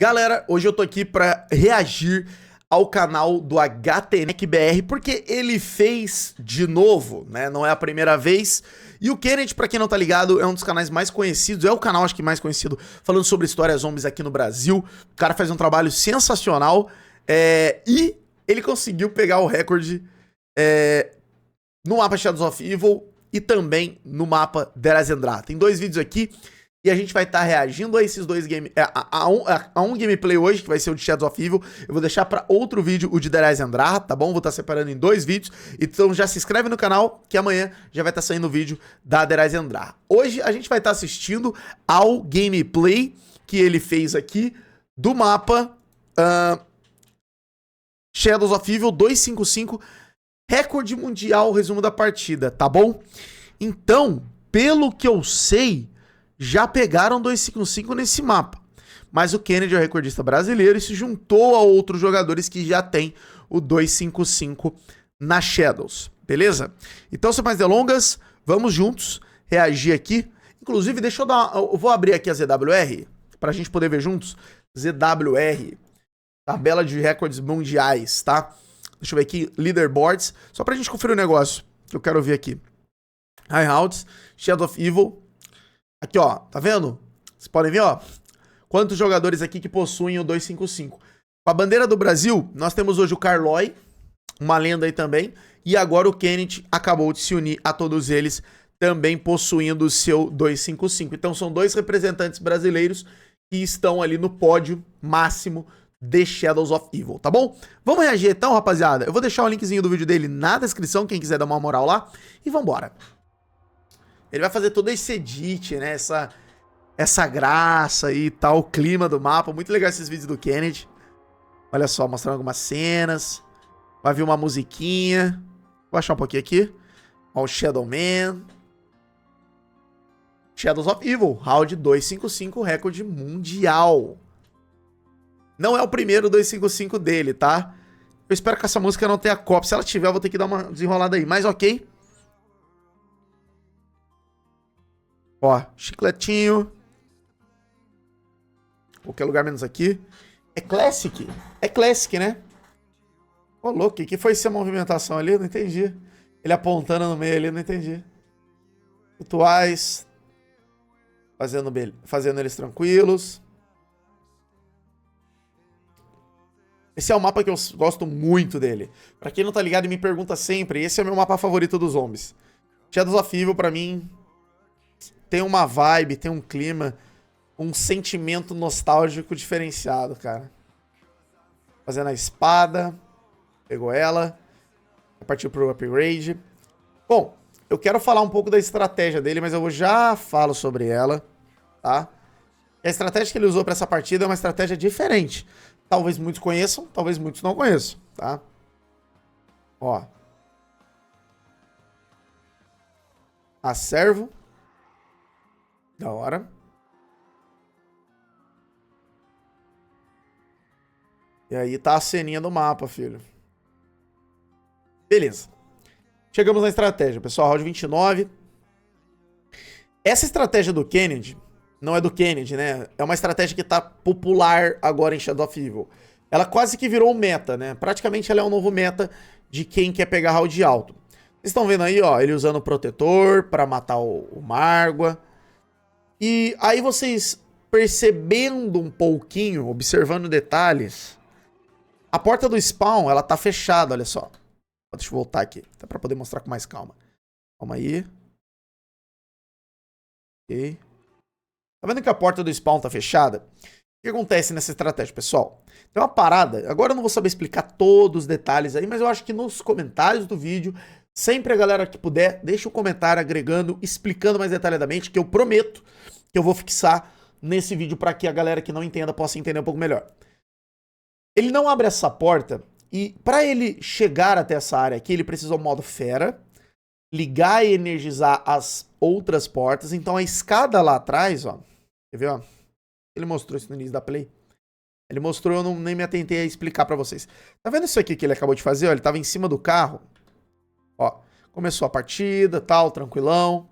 Galera, hoje eu tô aqui pra reagir ao canal do HTNecBR, porque ele fez de novo, né? Não é a primeira vez. E o Kennedy, pra quem não tá ligado, é um dos canais mais conhecidos, é o canal acho que mais conhecido falando sobre histórias zombies aqui no Brasil. O cara faz um trabalho sensacional e ele conseguiu pegar o recorde no mapa Shadows of Evil e também no mapa Dead Island. Tem dois vídeos aqui. E a gente vai estar reagindo a esses dois games, a um gameplay hoje, que vai ser o de Shadows of Evil. Eu vou deixar para outro vídeo o de Dead Island, tá bom? Vou estar separando em dois vídeos. Então já se inscreve no canal, que amanhã já vai estar saindo o vídeo da Dead Island. Hoje a gente vai estar assistindo ao gameplay que ele fez aqui do mapa Shadows of Evil 255, recorde mundial, resumo da partida, tá bom? Então, pelo que eu sei, já pegaram 255 nesse mapa. Mas o Kennedy é o recordista brasileiro e se juntou a outros jogadores que já tem o 255 na Shadows, beleza? Então, sem mais delongas, vamos juntos reagir aqui. Inclusive, deixa eu dar... Eu vou abrir aqui a ZWR pra gente poder ver juntos. ZWR, tabela de recordes mundiais, tá? Deixa eu ver aqui, leaderboards. Só pra gente conferir o negócio que eu quero ver aqui. Highouts, Shadow of Evil. Aqui, ó, tá vendo? Vocês podem ver, ó, quantos jogadores aqui que possuem o 255. Com a bandeira do Brasil, nós temos hoje o Carloy, uma lenda aí também, e agora o Kennedy acabou de se unir a todos eles, também possuindo o seu 255. Então são dois representantes brasileiros que estão ali no pódio máximo de Shadows of Evil, tá bom? Vamos reagir então, rapaziada? Eu vou deixar o linkzinho do vídeo dele na descrição, quem quiser dar uma moral lá, e vambora. Ele vai fazer todo esse edit, né? Essa graça e tal, o clima do mapa. Muito legal esses vídeos do Kennedy. Olha só, mostrando algumas cenas. Vai vir uma musiquinha. Vou baixar um pouquinho aqui. Ó, o Shadow Man. Shadows of Evil, round 255, recorde mundial. Não é o primeiro 255 dele, tá? Eu espero que essa música não tenha cópia. Se ela tiver, eu vou ter que dar uma desenrolada aí. Mas ok. Ó, chicletinho. Qualquer lugar menos aqui. É Classic. É Classic, né? Ô, louco, o que foi essa movimentação ali? Eu não entendi. Ele apontando no meio ali, eu não entendi. Rituais. Fazendo eles tranquilos. Esse é um mapa que eu gosto muito dele. Pra quem não tá ligado e me pergunta sempre, esse é o meu mapa favorito dos zombies. Shadows of Evil, pra mim... tem uma vibe, tem um clima, um sentimento nostálgico diferenciado, cara. Fazendo a espada. Pegou ela. Partiu pro upgrade. Bom, eu quero falar um pouco da estratégia dele, mas eu já falo sobre ela, tá? A estratégia que ele usou pra essa partida é uma estratégia diferente. Talvez muitos conheçam, talvez muitos não conheçam, tá? Ó. Acervo. Da hora. E aí tá a ceninha do mapa, filho. Beleza. Chegamos na estratégia, pessoal. Round 29. Essa estratégia do Kennedy, não é do Kennedy, né? É uma estratégia que tá popular agora em Shadow of Evil. Ela quase que virou um meta, né? Praticamente ela é um novo meta de quem quer pegar round alto. Vocês estão vendo aí, ó, ele usando o protetor pra matar o Margwa. E aí vocês percebendo um pouquinho, observando detalhes, a porta do spawn, ela tá fechada, olha só. Deixa eu voltar aqui, até pra poder mostrar com mais calma. Calma aí. Ok. Tá vendo que a porta do spawn tá fechada? O que acontece nessa estratégia, pessoal? Tem uma parada, agora eu não vou saber explicar todos os detalhes aí, mas eu acho que nos comentários do vídeo, sempre a galera que puder, deixa um comentário agregando, explicando mais detalhadamente, que eu prometo que eu vou fixar nesse vídeo para que a galera que não entenda possa entender um pouco melhor. Ele não abre essa porta e para ele chegar até essa área aqui, ele precisa do modo fera, ligar e energizar as outras portas. Então a escada lá atrás, ó, quer ver, ó? Ele mostrou isso no início da play. Ele mostrou, eu nem me atentei a explicar para vocês. Tá vendo isso aqui que ele acabou de fazer? Ó, ele tava em cima do carro. Ó, começou a partida, tal, tranquilão.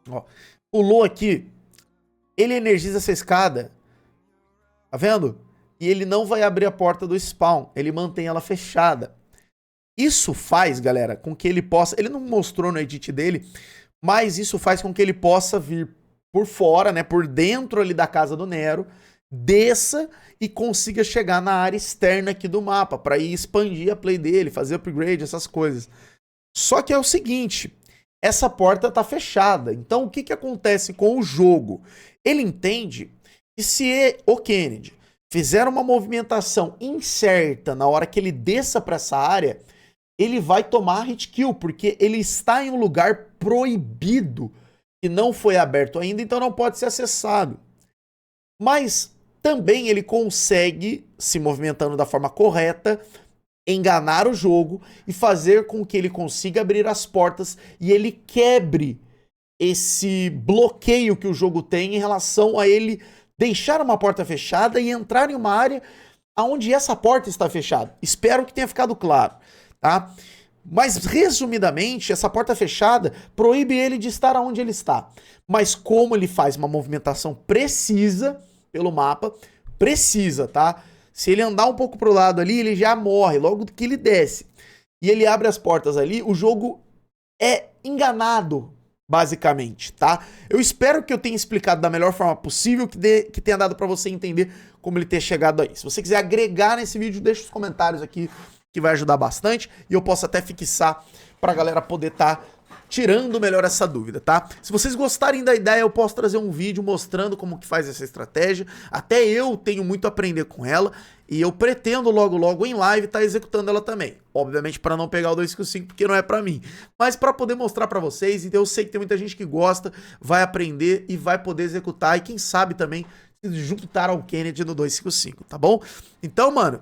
Ó, pulou aqui. Ele energiza essa escada Tá vendo? E ele não vai abrir a porta do spawn, ele mantém ela fechada. Isso faz, galera, com que ele possa... Ele não mostrou no edit dele, mas isso faz com que ele possa vir por fora, né, por dentro ali da casa do Nero, desça e consiga chegar na área externa aqui do mapa, para ir expandir a play dele, fazer upgrade, essas coisas. Só que é o seguinte, essa porta tá fechada, então o que que acontece com o jogo? Ele entende que se o Kennedy fizer uma movimentação incerta na hora que ele desça para essa área, ele vai tomar hit kill, porque ele está em um lugar proibido, que não foi aberto ainda, então não pode ser acessado. Mas também ele consegue, se movimentando da forma correta, enganar o jogo e fazer com que ele consiga abrir as portas e ele quebre esse bloqueio que o jogo tem em relação a ele deixar uma porta fechada e entrar em uma área onde essa porta está fechada. Espero que tenha ficado claro, tá? Mas, resumidamente, essa porta fechada proíbe ele de estar onde ele está. Mas como ele faz uma movimentação precisa pelo mapa, precisa, tá? Se ele andar um pouco pro lado ali, ele já morre logo que ele desce. E ele abre as portas ali, o jogo é enganado, basicamente, tá? Eu espero que eu tenha explicado da melhor forma possível, que tenha dado pra você entender como ele ter chegado aí. Se você quiser agregar nesse vídeo, deixa os comentários aqui, que vai ajudar bastante, e eu posso até fixar pra galera poder estar tirando melhor essa dúvida, tá? Se vocês gostarem da ideia, eu posso trazer um vídeo mostrando como que faz essa estratégia. Até eu tenho muito a aprender com ela, e eu pretendo logo em live estar executando ela também. Obviamente para não pegar o 255, porque não é pra mim, mas para poder mostrar pra vocês. Então eu sei que tem muita gente que gosta, vai aprender e vai poder executar, e quem sabe também juntar ao Kennedy no 255, tá bom? Então, mano,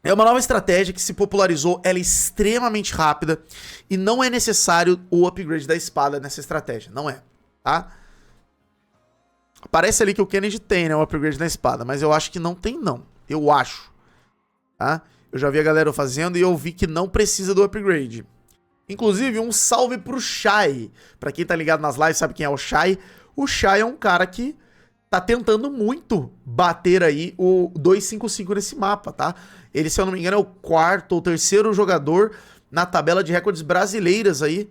é uma nova estratégia que se popularizou, ela é extremamente rápida e não é necessário o upgrade da espada nessa estratégia, não é, tá? Parece ali que o Kennedy tem, né, o upgrade da espada, mas eu acho que não tem não, eu acho, tá? Eu já vi a galera fazendo e eu vi que não precisa do upgrade. Inclusive, um salve pro Shai, pra quem tá ligado nas lives sabe quem é o Shai. O Shai é um cara que tá tentando muito bater aí o 255 nesse mapa, tá? Ele, se eu não me engano, é o quarto ou terceiro jogador na tabela de recordes brasileiras aí,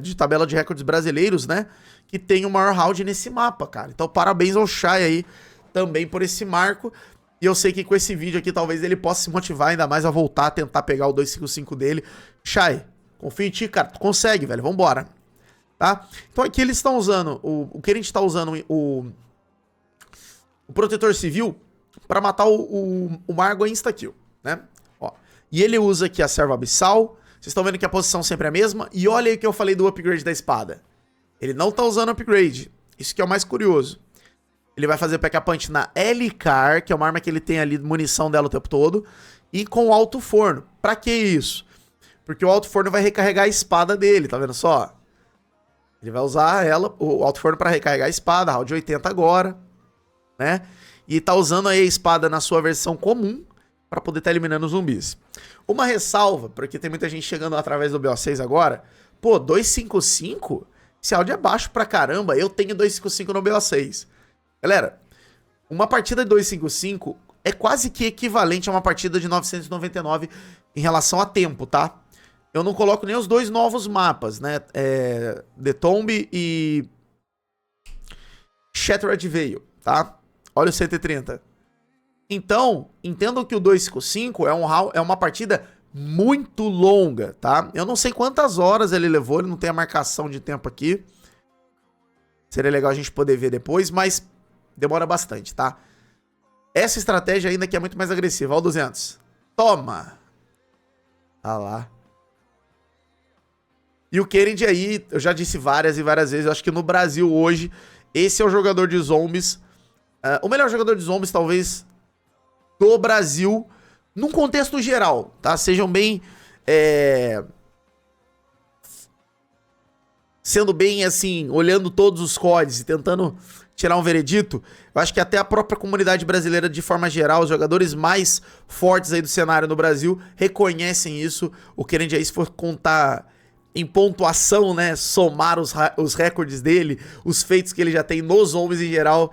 de tabela de recordes brasileiros, né? Que tem o maior round nesse mapa, cara. Então, parabéns ao Shai aí também por esse marco. E eu sei que com esse vídeo aqui, talvez ele possa se motivar ainda mais a voltar a tentar pegar o 255 dele. Shai, confio em ti, cara. Tu consegue, velho. Vambora. Tá? Então aqui eles estão usando, o que a gente tá usando, o protetor civil para matar o Margo insta-kill, né? Ó. E ele usa aqui a serva abissal. Vocês estão vendo que a posição sempre é a mesma. E olha aí que eu falei do upgrade da espada. Ele não tá usando upgrade. Isso que é o mais curioso. Ele vai fazer P.K. Punch na L-Car, que é uma arma que ele tem ali, munição dela o tempo todo. E com o alto forno. Pra que isso? Porque o alto forno vai recarregar a espada dele, tá vendo só? Ele vai usar ela, o alto forno para recarregar a espada, round 80 agora, né? E tá usando aí a espada na sua versão comum para poder estar eliminando os zumbis. Uma ressalva, porque tem muita gente chegando através do BO6 agora. Pô, 255? Esse áudio é baixo pra caramba. Eu tenho 255 no BO6. Galera, uma partida de 255 é quase que equivalente a uma partida de 999 em relação a tempo, tá? Eu não coloco nem os dois novos mapas, né? The Tomb e Shattered Veil, tá? Olha o 130. Então, entendam que o 255 é uma partida muito longa, tá? Eu não sei quantas horas ele levou, ele não tem a marcação de tempo aqui. Seria legal a gente poder ver depois, mas demora bastante, tá? Essa estratégia ainda que é muito mais agressiva. Olha o 200. Toma! Ah lá. E o Kennedy aí, eu já disse várias e várias vezes, eu acho que no Brasil hoje, esse é o jogador de zombies, o melhor jogador de zombies talvez do Brasil, num contexto geral, tá? Sejam bem, sendo bem assim, olhando todos os códigos e tentando tirar um veredito, eu acho que até a própria comunidade brasileira de forma geral, os jogadores mais fortes aí do cenário no Brasil, reconhecem isso. O Kennedy aí, se for contar em pontuação, né, somar os recordes dele, os feitos que ele já tem nos zombies em geral,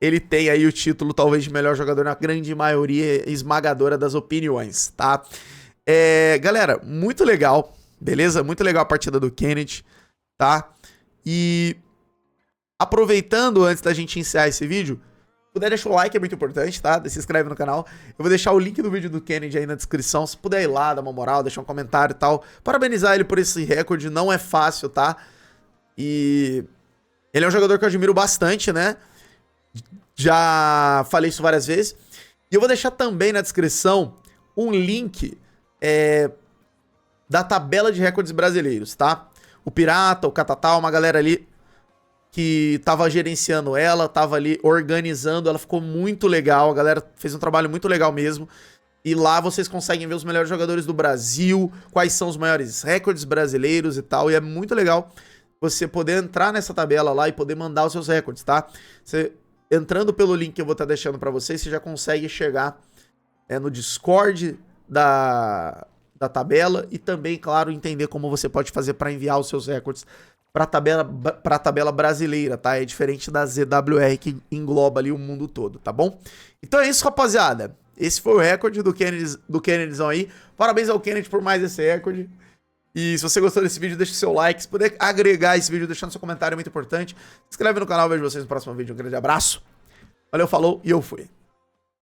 ele tem aí o título talvez de melhor jogador na grande maioria esmagadora das opiniões, tá? Galera, muito legal, beleza? Muito legal a partida do Kennedy, tá? E aproveitando, antes da gente encerrar esse vídeo, se puder deixar o like, é muito importante, tá? Se inscreve no canal. Eu vou deixar o link do vídeo do Kennedy aí na descrição. Se puder ir lá, dar uma moral, deixar um comentário e tal. Parabenizar ele por esse recorde, não é fácil, tá? E ele é um jogador que eu admiro bastante, né? Já falei isso várias vezes. E eu vou deixar também na descrição um link da tabela de recordes brasileiros, tá? O Pirata, o Catatal, uma galera ali que tava gerenciando ela, tava ali organizando, ela ficou muito legal, a galera fez um trabalho muito legal mesmo. E lá vocês conseguem ver os melhores jogadores do Brasil, quais são os maiores recordes brasileiros e tal, e é muito legal você poder entrar nessa tabela lá e poder mandar os seus recordes, tá? Você, entrando pelo link que eu vou estar deixando pra vocês, você já consegue chegar no Discord da tabela e também, claro, entender como você pode fazer para enviar os seus recordes para a tabela brasileira, tá? É diferente da ZWR que engloba ali o mundo todo, tá bom? Então é isso, rapaziada. Esse foi o recorde do Kennedyzão aí. Parabéns ao Kennedy por mais esse recorde. E se você gostou desse vídeo, deixa o seu like. Se puder agregar esse vídeo, deixando seu comentário, é muito importante. Se inscreve no canal, vejo vocês no próximo vídeo. Um grande abraço. Valeu, falou e eu fui.